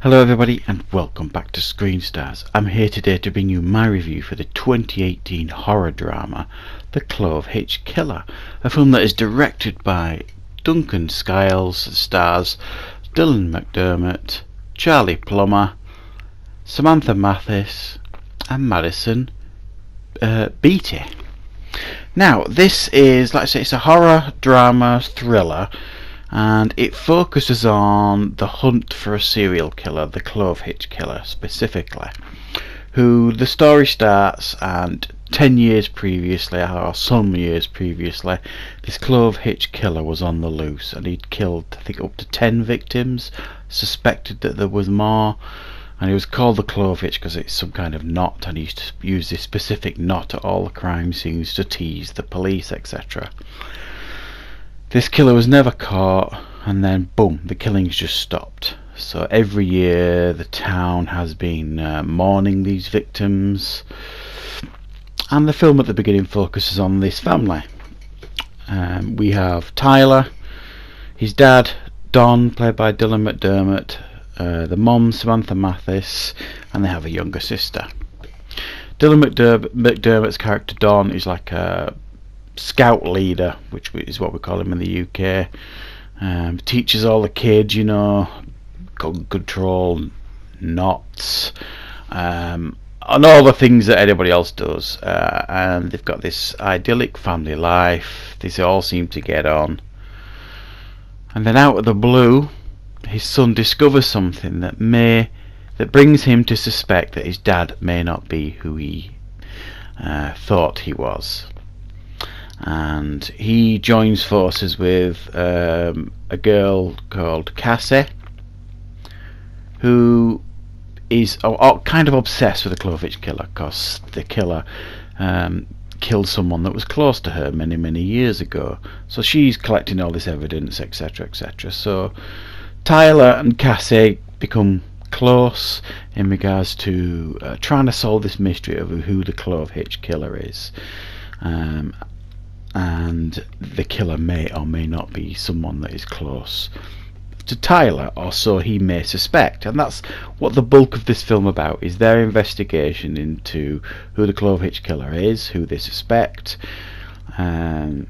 Hello everybody and welcome back to Screen Stars. I'm here today to bring you my review for the 2018 horror drama The Clovehitch Killer, a film that is directed by Duncan Skiles, stars Dylan McDermott, Charlie Plummer, Samantha Mathis and Madison Beattie. Now this is, like I say, it's a horror drama thriller, and it focuses on the hunt for a serial killer, the Clovehitch Killer specifically, who the story starts, and 10 years previously, or some years previously, this Clovehitch Killer was on the loose, and he'd killed, I think, up to 10 victims, suspected that there was more, and he was called the Clovehitch because it's some kind of knot, and he used to use this specific knot at all the crime scenes to tease the police, etc. This killer was never caught, and then boom, the killings just stopped. So every year the town has been mourning these victims, and the film at the beginning focuses on this family. We have Tyler, his dad Don, played by Dylan McDermott, the mom Samantha Mathis, and they have a younger sister. Dylan McDermott's character Don is like a scout leader, which is what we call him in the UK. Teaches all the kids, gun control, knots, and all the things that anybody else does, and they've got this idyllic family life. They all seem to get on, and then out of the blue his son discovers something that brings him to suspect that his dad may not be who he thought he was. And he joins forces with a girl called Cassie, who is kind of obsessed with the Clovehitch Killer, because the killer killed someone that was close to her many years ago. So she's collecting all this evidence, etc, etc. So Tyler and Cassie become close in regards to trying to solve this mystery of who the Clovehitch Killer is. And the killer may or may not be someone that is close to Tyler, or so he may suspect, and that's what the bulk of this film about, is their investigation into who the Clovehitch Killer is, who they suspect, and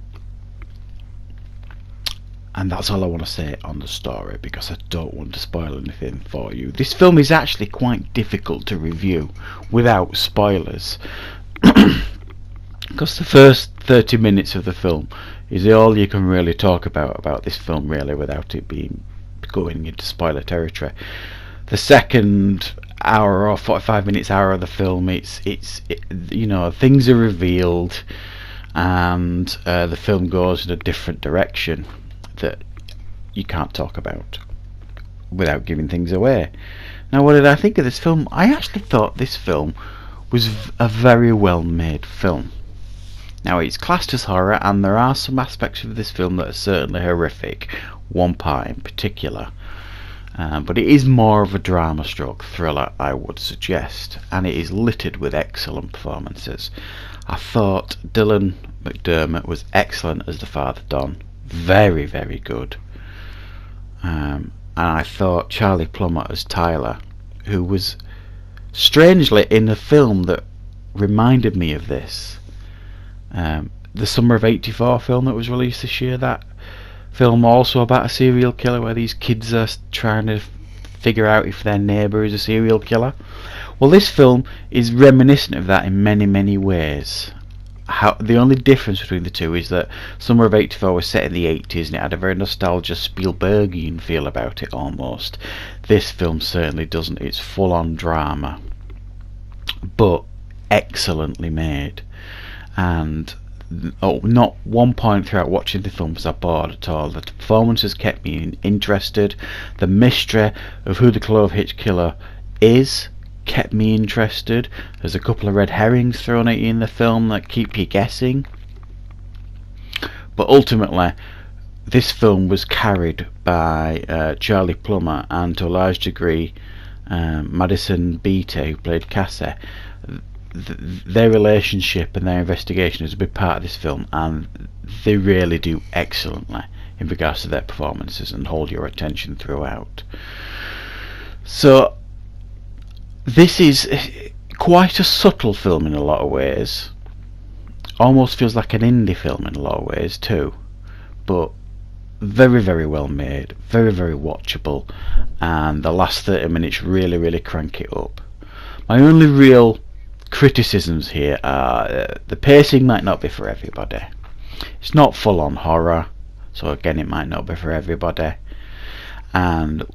that's all I want to say on the story, because I don't want to spoil anything for you. This film is actually quite difficult to review without spoilers. Because the first 30 minutes of the film is all you can really talk about this film, really, without it being going into spoiler territory. The second hour or 45 minutes hour of the film, it's things are revealed, and the film goes in a different direction that you can't talk about without giving things away. Now, what did I think of this film? I actually thought this film was a very well made film. Now, it's classed as horror, and there are some aspects of this film that are certainly horrific, one part in particular, but it is more of a drama stroke thriller, I would suggest, and it is littered with excellent performances. I thought Dylan McDermott was excellent as the father Don, very good, and I thought Charlie Plummer as Tyler, who was strangely in a film that reminded me of this, the Summer of '84 film that was released this year. That film also about a serial killer, where these kids are trying to figure out if their neighbour is a serial killer. Well, this film is reminiscent of that in many ways. The only difference between the two is that Summer of '84 was set in the 80s, and it had a very nostalgic Spielbergian feel about it almost. This film certainly doesn't. It's full on drama, but excellently made. And not one point throughout watching the film was I bored at all. The performances kept me interested. The mystery of who the Clovehitch Killer is kept me interested. There's a couple of red herrings thrown at you in the film that keep you guessing. But ultimately, this film was carried by Charlie Plummer, and to a large degree Madison Beattie, who played Cassie. Their relationship and their investigation is a big part of this film, and they really do excellently in regards to their performances and hold your attention throughout. So this is quite a subtle film in a lot of ways. Almost feels like an indie film in a lot of ways too, but very, very well made, very, very watchable, and the last 30 minutes really, really crank it up. My only real criticisms here are the pacing might not be for everybody. It's not full on horror, so again it might not be for everybody, and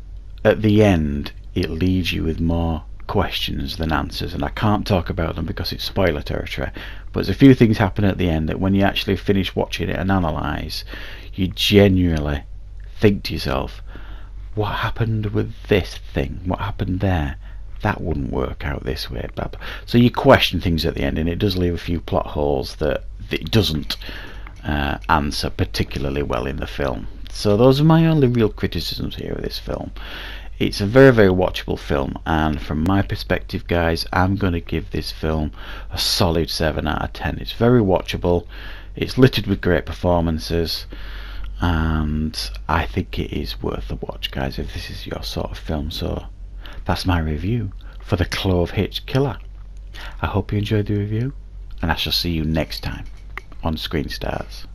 at the end it leaves you with more questions than answers, and I can't talk about them because it's spoiler territory, but there's a few things happen at the end that when you actually finish watching it and analyse, you genuinely think to yourself, what happened with this thing? What happened there? That wouldn't work out this way, blah. So you question things at the end, and it does leave a few plot holes that it doesn't answer particularly well in the film. So those are my only real criticisms here of this film. It's a very, very watchable film, and from my perspective, guys, I'm going to give this film a solid 7 out of 10. It's very watchable, it's littered with great performances, and I think it is worth a watch, guys, if this is your sort of film. So that's my review for The Clovehitch Killer. I hope you enjoyed the review, and I shall see you next time on Screen Stars.